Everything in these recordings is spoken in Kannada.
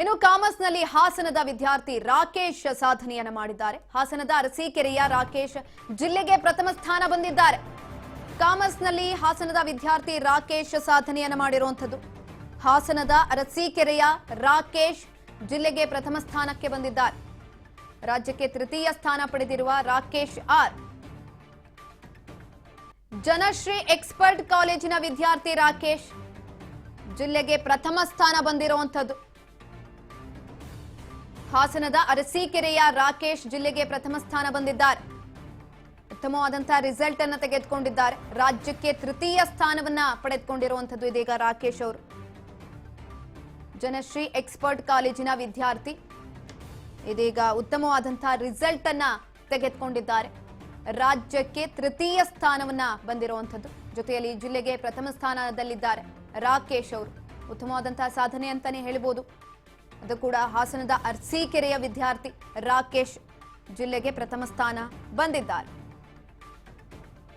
ಇನ್ನು ಕಾಮರ್ಸ್ನಲ್ಲಿ ಹಾಸನದ ವಿದ್ಯಾರ್ಥಿ ರಾಕೇಶ್ ಸಾಧನೆಯನ್ನ ಮಾಡಿದ್ದಾರೆ. ಹಾಸನದ ಅರಸೀಕೆರೆಯ ರಾಕೇಶ್ ಜಿಲ್ಲೆಗೆ ಪ್ರಥಮ ಸ್ಥಾನ ಬಂದಿದ್ದಾರೆ. ಕಾಮರ್ಸ್ನಲ್ಲಿ ಹಾಸನದ ವಿದ್ಯಾರ್ಥಿ ರಾಕೇಶ್ ಸಾಧನೆಯನ್ನ ಮಾಡಿರುವಂತದ್ದು. ಹಾಸನದ ಅರಸೀಕೆರೆಯ ರಾಕೇಶ್ ಜಿಲ್ಲೆಗೆ ಪ್ರಥಮ ಸ್ಥಾನಕ್ಕೆ ಬಂದಿದ್ದಾರೆ. ರಾಜ್ಯಕ್ಕೆ ತೃತೀಯ ಸ್ಥಾನ ಪಡೆದಿರುವ ರಾಕೇಶ್ ಆರ್ ಜನಶ್ರೀ ಎಕ್ಸ್ಪರ್ಟ್ ಕಾಲೇಜಿನ ವಿದ್ಯಾರ್ಥಿ ರಾಕೇಶ್ ಜಿಲ್ಲೆಗೆ ಪ್ರಥಮ ಸ್ಥಾನ ಬಂದಿರುವಂತದ್ದು. ಹಾಸನದ ಅರಸೀಕೆರೆಯ ರಾಕೇಶ್ ಜಿಲ್ಲೆಗೆ ಪ್ರಥಮ ಸ್ಥಾನ ಬಂದಿದ್ದಾರೆ. ಉತ್ತಮವಾದಂತಹ ರಿಸಲ್ಟ್ ಅನ್ನು ತೆಗೆದುಕೊಂಡಿದ್ದಾರೆ. ರಾಜ್ಯಕ್ಕೆ ತೃತೀಯ ಸ್ಥಾನವನ್ನ ಪಡೆದುಕೊಂಡಿರುವಂತದ್ದು ಇದೀಗ ರಾಕೇಶ್ ಅವರು. ಜನಶ್ರೀ ಎಕ್ಸ್ಪರ್ಟ್ ಕಾಲೇಜಿನ ವಿದ್ಯಾರ್ಥಿ ಇದೀಗ ಉತ್ತಮವಾದಂತಹ ರಿಸಲ್ಟ್ ಅನ್ನ ತೆಗೆದುಕೊಂಡಿದ್ದಾರೆ. ರಾಜ್ಯಕ್ಕೆ ತೃತೀಯ ಸ್ಥಾನವನ್ನ ಬಂದಿರುವಂತದ್ದು. ಜೊತೆಯಲ್ಲಿ ಜಿಲ್ಲೆಗೆ ಪ್ರಥಮ ಸ್ಥಾನದಲ್ಲಿದ್ದಾರೆ ರಾಕೇಶ್ ಅವರು. ಉತ್ತಮವಾದಂತಹ ಸಾಧನೆ ಅಂತಾನೆ ಹೇಳ್ಬೋದು. ಅದು ಕೂಡ ಹಾಸನದ ಅರಸೀಕೆರೆಯ ವಿದ್ಯಾರ್ಥಿ ರಾಕೇಶ್ ಜಿಲ್ಲೆಗೆ ಪ್ರಥಮ ಸ್ಥಾನ ಬಂದಿದ್ದಾರೆ.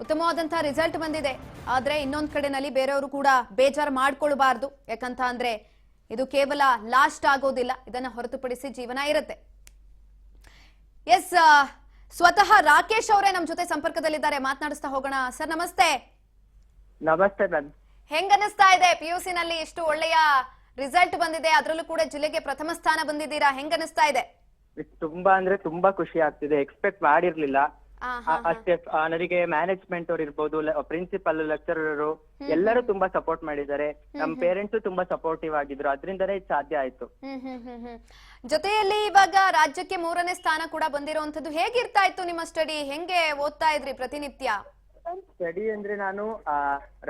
ಉತ್ತಮವಾದಂತಹ ರಿಸಲ್ಟ್ ಬಂದಿದೆ. ಆದ್ರೆ ಇನ್ನೊಂದ್ ಕಡೆನಲ್ಲಿ ಬೇರೆಯವರು ಕೂಡ ಬೇಜಾರು ಮಾಡ್ಕೊಳ್ಬಾರ್ದು. ಯಾಕಂತ ಅಂದ್ರೆ ಇದು ಕೇವಲ ಲಾಸ್ಟ್ ಆಗೋದಿಲ್ಲ, ಇದನ್ನ ಹೊರತುಪಡಿಸಿ ಜೀವನ ಇರುತ್ತೆ. ಎಸ್, ಸ್ವತಃ ರಾಕೇಶ್ ಅವರೇ ನಮ್ಮ ಜೊತೆ ಸಂಪರ್ಕದಲ್ಲಿದ್ದಾರೆ, ಮಾತನಾಡಿಸ್ತಾ ಹೋಗೋಣ. ಸರ್ ನಮಸ್ತೆ. ನಮಸ್ತೆ ಮ್ಯಾಮ್. ಹೆಂಗ್ ಅನಿಸ್ತಾ ಇದೆ? PUC ನಲ್ಲಿ ಇಷ್ಟು ಒಳ್ಳೆಯ ರಿಸಲ್ಟ್ ಬಂದಿದೆ, ಅದರಲ್ಲೂ ಕೂಡ ಜಿಲ್ಲೆಗೆ ಪ್ರಥಮ ಸ್ಥಾನ ಬಂದಿದ್ದೀರಾ, ಹೆಂಗ್ ಅನಿಸ್ತಾ ಇದೆ? ತುಂಬಾ ಅಂದ್ರೆ ತುಂಬಾ ಖುಷಿ ಆಗ್ತಿದೆ. ಎಕ್ಸ್ಪೆಕ್ಟ್ ಮಾಡಿರ್ಲಿಲ್ಲ ಅಷ್ಟೇ. ನನಗೆ ಮ್ಯಾನೇಜ್ಮೆಂಟ್ ಅವ್ರು ಇರ್ಬೋದು, ಪ್ರಿನ್ಸಿಪಲ್, ಲೆಕ್ಚರರ್ ಎಲ್ಲರೂ ತುಂಬಾ ಸಪೋರ್ಟ್ ಮಾಡಿದ್ದಾರೆ. ನಮ್ಮ ಪೇರೆಂಟ್ಸ್ ತುಂಬಾ ಸಪೋರ್ಟಿವ್ ಆಗಿದ್ರು. ಅದರಿಂದನೇ ಇದು ಸಾಧ್ಯ ಆಯ್ತು. ಜೊತೆಯಲ್ಲಿ ಇವಾಗ ರಾಜ್ಯಕ್ಕೆ 3ನೇ ಸ್ಥಾನ ಕೂಡ ಬಂದಿರುವಂತದ್ದು. ಹೇಗಿರ್ತಾ ಇತ್ತು ನಿಮ್ಮ ಸ್ಟಡಿ? ಹೆಂಗೆ ಓದ್ತಾ ಇದ್ರಿ ಪ್ರತಿನಿತ್ಯ? ಸ್ಟಡಿ ಅಂದ್ರೆ ನಾನು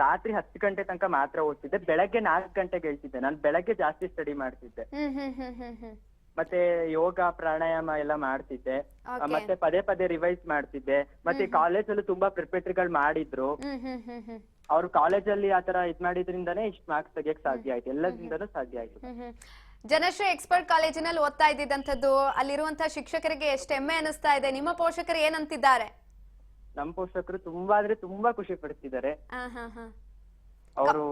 ರಾತ್ರಿ 10 ಗಂಟೆ ತನಕ ಮಾತ್ರ ಓದ್ತಿದ್ದೆ. ಬೆಳಗ್ಗೆ 4 ಗಂಟೆಗೆ ಹೇಳ್ತಿದ್ದೆ. ನಾನು ಬೆಳಗ್ಗೆ ಜಾಸ್ತಿ ಸ್ಟಡಿ ಮಾಡ್ತಿದ್ದೆ. ಮತ್ತೆ ಯೋಗ, ಪ್ರಾಣಾಯಾಮ ಎಲ್ಲ ಮಾಡ್ತಿದ್ದೆ. ಮತ್ತೆ ಪದೇ ಪದೇ ರಿವೈಸ್ ಮಾಡ್ತಿದ್ದೆ. ಮತ್ತೆ ಕಾಲೇಜಲ್ಲೂ ತುಂಬಾ ಪ್ರಿಪೇಟರಿಗಳು ಮಾಡಿದ್ರು. ಅವ್ರು ಕಾಲೇಜಲ್ಲಿ ಆತರ ಇದ್ ಮಾಡಿದ್ರಿಂದಾನೇ ಇಷ್ಟು ಮಾರ್ಕ್ಸ್ ತೆಗಿಯಕ್ ಸಾಧ್ಯ ಆಯ್ತು. ಎಲ್ಲದಿಂದನೂ ಸಾಧ್ಯ ಆಯ್ತು. ಜನಶ್ರೀ ಎಕ್ಸ್ಪರ್ಟ್ ಕಾಲೇಜಿನಲ್ಲಿ ಓದ್ತಾ ಇದ್ದಿದ್ದಂಥದ್ದು, ಅಲ್ಲಿರುವಂತಹ ಶಿಕ್ಷಕರಿಗೆ ಎಷ್ಟು ಹೆಮ್ಮೆ ಅನಿಸ್ತಾ ಇದೆ? ನಿಮ್ಮ ಪೋಷಕರು ಏನಂತಿದ್ದಾರೆ? ನಮ್ ಪೋಷಕರು ತುಂಬಾ ಅಂದ್ರೆ ತುಂಬಾ ಖುಷಿ ಪಡ್ತಿದ್ದಾರೆ. ಅವರು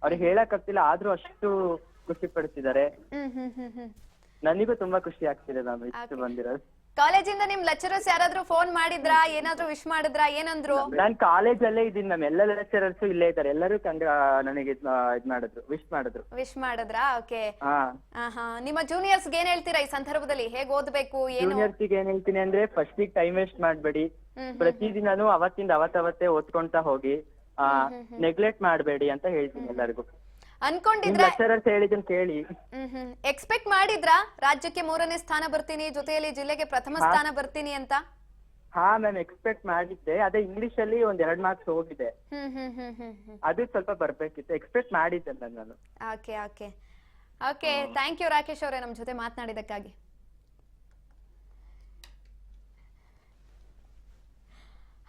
ಅವ್ರಿಗೆ ಹೇಳಕ್ ಆಗ್ತಿಲ್ಲ, ಆದ್ರೂ ಅಷ್ಟು ಖುಷಿ ಪಡ್ತಿದ್ದಾರೆ. ನನಗೂ ತುಂಬಾ ಖುಷಿ ಆಗ್ತಿದೆ ನಾನು ಇಷ್ಟು ಬಂದಿರೋದು. ಕಾಲೇಜಿಂದ ನಿಮ್ ಲೆಕ್ಚರರ್ಸ್ ಯಾರಾದ್ರೂ ಫೋನ್ ಮಾಡಿದ್ರಾ? ಏನಾದ್ರೂ ವಿಶ್ ಮಾಡಿದ್ರಾ? ಏನಂದ್ರು? ನಾನ್ ಕಾಲೇಜಲ್ಲೇ ಇದೀನಿ ಮ್ಯಾಮ್. ಎಲ್ಲ ಲೆಕ್ಚರರ್ಸ್ ಇಲ್ಲೇ ಇದ್ದಾರೆ. ಎಲ್ಲರೂ ನನಗೆ ಇದ್ ಮಾಡಿದ್ರು, ವಿಶ್ ಮಾಡಿದ್ರಾ? ಓಕೆ. ನಿಮ್ಮ ಜೂನಿಯರ್ಸ್ ಏನ್ ಹೇಳ್ತೀರಾ ಈ ಸಂದರ್ಭದಲ್ಲಿ? ಹೇಗ್ ಓದ್ಬೇಕು? ಜೂನಿಯರ್ಸ್ ಏನ್ ಹೇಳ್ತೀನಿ ಅಂದ್ರೆ, ಫಸ್ಟ್ ಟೈಮ್ ವೇಸ್ಟ್ ಮಾಡ್ಬೇಡಿ. ಪ್ರತಿದಿನಾನು ಅವತ್ತಿಂದ ಅವತ್ತೇ ಓದ್ಕೊಂತಾ ಹೋಗಿ. ನೆಗ್ಲೆಕ್ಟ್ ಮಾಡ್ಬೇಡಿ ಅಂತ ಹೇಳ್ತೀನಿ ಎಲ್ಲರಿಗೂ. ಅನ್ಕೊಂಡಿದ್ರ? ಲೆಕ್ಚರರ್ಸ್ ಹೇಳಿದನ್ ಕೇಳಿ. ಎಕ್ಸ್ಪೆಕ್ಟ್ ಮಾಡಿದ್ರಾ ರಾಜ್ಯಕ್ಕೆ 3ನೇ ಸ್ಥಾನ ಬರ್ತೀನಿ, ಜೊತೆಯಲ್ಲಿ ಜಿಲ್ಲೆಗೆ ಪ್ರಥಮ ಸ್ಥಾನ ಬರ್ತೀನಿ ಅಂತ? ಹಾ ಮ್ಯಾಮ್, ಎಕ್ಸ್ಪೆಕ್ಟ್ ಮಾಡಿದ್ದೆ. ಅದೇ ಇಂಗ್ಲಿಷ್ ಅಲ್ಲಿ 2 ಮಾರ್ಕ್ಸ್ ಹೋಗಿದೆ. ಅದು ಸ್ವಲ್ಪ ಬರ್ಬೇಕಿತ್ತು. ಎಕ್ಸ್ಪೆಕ್ಟ್ ಮಾಡಿದ್ದೆ ನಾನು. Okay okay okay, thank you Rakesh ಅವರೇ ನಮ್ಮ ಜೊತೆ ಮಾತನಾಡಿದಕ್ಕಾಗಿ.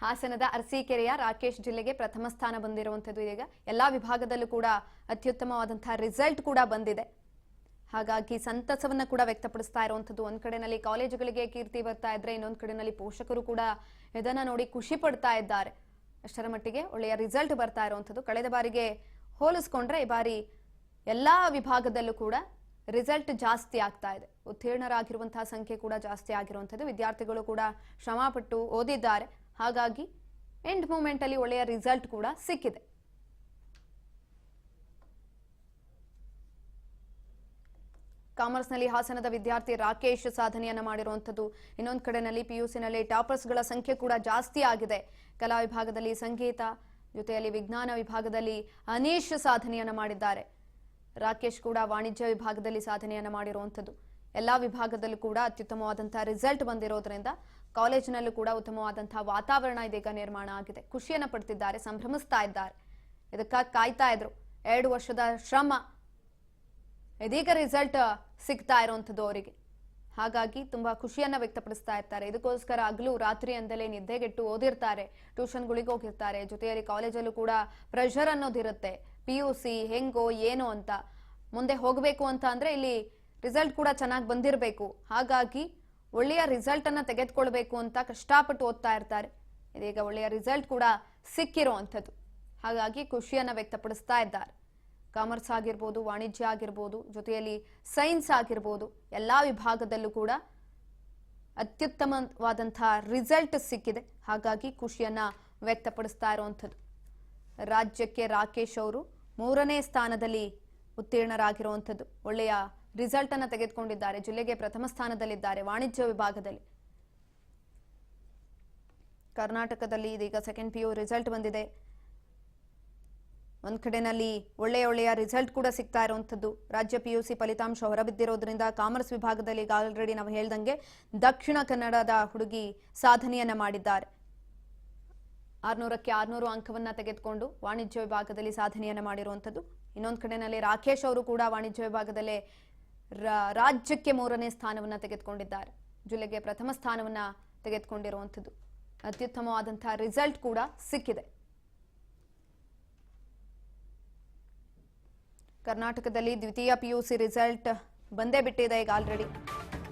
ಹಾಸನದ ಅರಸೀಕೆರೆಯ ರಾಕೇಶ್ ಜಿಲ್ಲೆಗೆ ಪ್ರಥಮ ಸ್ಥಾನ ಬಂದಿರುವಂತದ್ದು. ಇದೀಗ ಎಲ್ಲಾ ವಿಭಾಗದಲ್ಲೂ ಕೂಡ ಅತ್ಯುತ್ತಮವಾದಂತಹ ರಿಸಲ್ಟ್ ಕೂಡ ಬಂದಿದೆ. ಹಾಗಾಗಿ ಸಂತಸವನ್ನ ಕೂಡ ವ್ಯಕ್ತಪಡಿಸ್ತಾ ಇರುವಂತದ್ದು. ಒಂದ್ ಕಡೆನಲ್ಲಿ ಕಾಲೇಜುಗಳಿಗೆ ಕೀರ್ತಿ ಬರ್ತಾ ಇದ್ರೆ, ಇನ್ನೊಂದ್ ಕಡೆನಲ್ಲಿ ಪೋಷಕರು ಕೂಡ ಇದನ್ನ ನೋಡಿ ಖುಷಿ ಪಡ್ತಾ ಇದ್ದಾರೆ. ಅಷ್ಟರ ಮಟ್ಟಿಗೆ ಒಳ್ಳೆಯ ರಿಸಲ್ಟ್ ಬರ್ತಾ ಇರುವಂತದ್ದು. ಕಳೆದ ಬಾರಿಗೆ ಹೋಲಿಸ್ಕೊಂಡ್ರೆ ಈ ಬಾರಿ ಎಲ್ಲಾ ವಿಭಾಗದಲ್ಲೂ ಕೂಡ ರಿಸಲ್ಟ್ ಜಾಸ್ತಿ ಆಗ್ತಾ ಇದೆ. ಉತ್ತೀರ್ಣರಾಗಿರುವಂತಹ ಸಂಖ್ಯೆ ಕೂಡ ಜಾಸ್ತಿ ಆಗಿರುವಂತದ್ದು. ವಿದ್ಯಾರ್ಥಿಗಳು ಕೂಡ ಶ್ರಮ ಪಟ್ಟು ಓದಿದ್ದಾರೆ. ಹಾಗಾಗಿ ಎಂಡ್ ಮೂಮೆಂಟ್ ಅಲ್ಲಿ ಒಳ್ಳೆಯ ರಿಸಲ್ಟ್ ಕೂಡ ಸಿಕ್ಕಿದೆ. ಕಾಮರ್ಸ್ನಲ್ಲಿ ಹಾಸನದ ವಿದ್ಯಾರ್ಥಿ ರಾಕೇಶ್ ಸಾಧನೆಯನ್ನ ಮಾಡಿರುವಂತದ್ದು. ಇನ್ನೊಂದು ಕಡೆನಲ್ಲಿ PUC ನಲ್ಲಿ ಟಾಪರ್ಸ್ ಗಳ ಸಂಖ್ಯೆ ಕೂಡ ಜಾಸ್ತಿ ಆಗಿದೆ. ಕಲಾ ವಿಭಾಗದಲ್ಲಿ ಸಂಗೀತ, ಜೊತೆಯಲ್ಲಿ ವಿಜ್ಞಾನ ವಿಭಾಗದಲ್ಲಿ ಅನೀಶ್ ಸಾಧನೆಯನ್ನ ಮಾಡಿದ್ದಾರೆ. ರಾಕೇಶ್ ಕೂಡ ವಾಣಿಜ್ಯ ವಿಭಾಗದಲ್ಲಿ ಸಾಧನೆಯನ್ನ ಮಾಡಿರುವಂತದ್ದು. ಎಲ್ಲಾ ವಿಭಾಗದಲ್ಲೂ ಕೂಡ ಅತ್ಯುತ್ತಮವಾದಂತಹ ರಿಸಲ್ಟ್ ಬಂದಿರೋದ್ರಿಂದ ಕಾಲೇಜಿನಲ್ಲೂ ಕೂಡ ಉತ್ತಮವಾದಂತಹ ವಾತಾವರಣ ಇದೀಗ ನಿರ್ಮಾಣ ಆಗಿದೆ. ಖುಷಿಯನ್ನ ಪಡ್ತಿದ್ದಾರೆ, ಸಂಭ್ರಮಿಸ್ತಾ ಇದ್ದಾರೆ. ಇದಕ್ಕಾಗಿ ಕಾಯ್ತಾ ಇದ್ರು. 2 ವರ್ಷದ ಶ್ರಮ, ಇದೀಗ ರಿಸಲ್ಟ್ ಸಿಗ್ತಾ ಇರುವಂತದ್ದು ಅವರಿಗೆ. ಹಾಗಾಗಿ ತುಂಬಾ ಖುಷಿಯನ್ನ ವ್ಯಕ್ತಪಡಿಸ್ತಾ ಇರ್ತಾರೆ. ಇದಕ್ಕೋಸ್ಕರ ಹಗಲು ರಾತ್ರಿ ಅಂದಲೇ ನಿದ್ದೆಗೆಟ್ಟು ಓದಿರ್ತಾರೆ, ಟ್ಯೂಷನ್ಗಳಿಗೆ ಹೋಗಿರ್ತಾರೆ. ಜೊತೆಯಲ್ಲಿ ಕಾಲೇಜಲ್ಲೂ ಕೂಡ ಪ್ರೆಷರ್ ಅನ್ನೋದಿರುತ್ತೆ. PUC ಹೆಂಗೋ ಏನೋ ಅಂತ ಮುಂದೆ ಹೋಗಬೇಕು ಅಂತ ಅಂದ್ರೆ ಇಲ್ಲಿ ರಿಸಲ್ಟ್ ಕೂಡ ಚೆನ್ನಾಗಿ ಬಂದಿರಬೇಕು. ಹಾಗಾಗಿ ಒಳ್ಳೆಯ ರಿಸಲ್ಟ್ ಅನ್ನ ತೆಗೆದುಕೊಳ್ಳಬೇಕು ಅಂತ ಕಷ್ಟಪಟ್ಟು ಓದ್ತಾ ಇರ್ತಾರೆ. ಇದೀಗ ಒಳ್ಳೆಯ ರಿಸಲ್ಟ್ ಕೂಡ ಸಿಕ್ಕಿರುವಂತದ್ದು. ಹಾಗಾಗಿ ಖುಷಿಯನ್ನ ವ್ಯಕ್ತಪಡಿಸ್ತಾ ಇದ್ದಾರೆ. ಕಾಮರ್ಸ್ ಆಗಿರ್ಬೋದು, ವಾಣಿಜ್ಯ ಆಗಿರ್ಬೋದು, ಜೊತೆಯಲ್ಲಿ ಸೈನ್ಸ್ ಆಗಿರ್ಬೋದು, ಎಲ್ಲಾ ವಿಭಾಗದಲ್ಲೂ ಕೂಡ ಅತ್ಯುತ್ತಮವಾದಂತಹ ರಿಸಲ್ಟ್ ಸಿಕ್ಕಿದೆ. ಹಾಗಾಗಿ ಖುಷಿಯನ್ನ ವ್ಯಕ್ತಪಡಿಸ್ತಾ ಇರುವಂಥದ್ದು. ರಾಜ್ಯಕ್ಕೆ ರಾಕೇಶ್ ಅವರು 3ನೇ ಸ್ಥಾನದಲ್ಲಿ ಉತ್ತೀರ್ಣರಾಗಿರುವಂಥದ್ದು. ಒಳ್ಳೆಯ ರಿಸಲ್ಟ್ ಅನ್ನ ತೆಗೆದುಕೊಂಡಿದ್ದಾರೆ. ಜಿಲ್ಲೆಗೆ ಪ್ರಥಮ ಸ್ಥಾನದಲ್ಲಿದ್ದಾರೆ ವಾಣಿಜ್ಯ ವಿಭಾಗದಲ್ಲಿ. ಕರ್ನಾಟಕದಲ್ಲಿ ಇದೀಗ ಸೆಕೆಂಡ್ PU ರಿಸಲ್ಟ್ ಬಂದಿದೆ. ಒಂದ್ ಕಡೆನಲ್ಲಿ ಒಳ್ಳೆಯ ರಿಸಲ್ಟ್ ಕೂಡ ಸಿಗ್ತಾ ಇರುವಂಥದ್ದು. ರಾಜ್ಯ PUC ಫಲಿತಾಂಶ ಹೊರಬಿದ್ದಿರೋದ್ರಿಂದ ಕಾಮರ್ಸ್ ವಿಭಾಗದಲ್ಲಿ ಈಗ ಆಲ್ರೆಡಿ ನಾವು ಹೇಳ್ದಂಗೆ ದಕ್ಷಿಣ ಕನ್ನಡದ ಹುಡುಗಿ ಸಾಧನೆಯನ್ನ ಮಾಡಿದ್ದಾರೆ. 600ಕ್ಕೆ 600 ಅಂಕವನ್ನ ತೆಗೆದುಕೊಂಡು ವಾಣಿಜ್ಯ ವಿಭಾಗದಲ್ಲಿ ಸಾಧನೆಯನ್ನ ಮಾಡಿರುವಂಥದ್ದು. ಇನ್ನೊಂದು ಕಡೆನಲ್ಲಿ ರಾಕೇಶ್ ಅವರು ಕೂಡ ವಾಣಿಜ್ಯ ವಿಭಾಗದಲ್ಲೇ ರಾಜ್ಯಕ್ಕೆ 3ನೇ ಸ್ಥಾನವನ್ನ ತೆಗೆದುಕೊಂಡಿದ್ದಾರೆ. ಜಿಲ್ಲೆಗೆ ಪ್ರಥಮ ಸ್ಥಾನವನ್ನ ತೆಗೆದುಕೊಂಡಿರುವಂಥದ್ದು. ಅತ್ಯುತ್ತಮವಾದಂತಹ ರಿಸಲ್ಟ್ ಕೂಡ ಸಿಕ್ಕಿದೆ. ಕರ್ನಾಟಕದಲ್ಲಿ ದ್ವಿತೀಯ PUC ರಿಸಲ್ಟ್ ಬಂದೇ ಬಿಟ್ಟಿದೆ ಈಗ ಆಲ್ರೆಡಿ.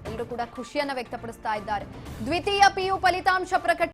ಎಲ್ಲರೂ ಕೂಡ ಖುಷಿಯನ್ನ ವ್ಯಕ್ತಪಡಿಸ್ತಾ ಇದ್ದಾರೆ. ದ್ವಿತೀಯ PU ಫಲಿತಾಂಶ ಪ್ರಕಟ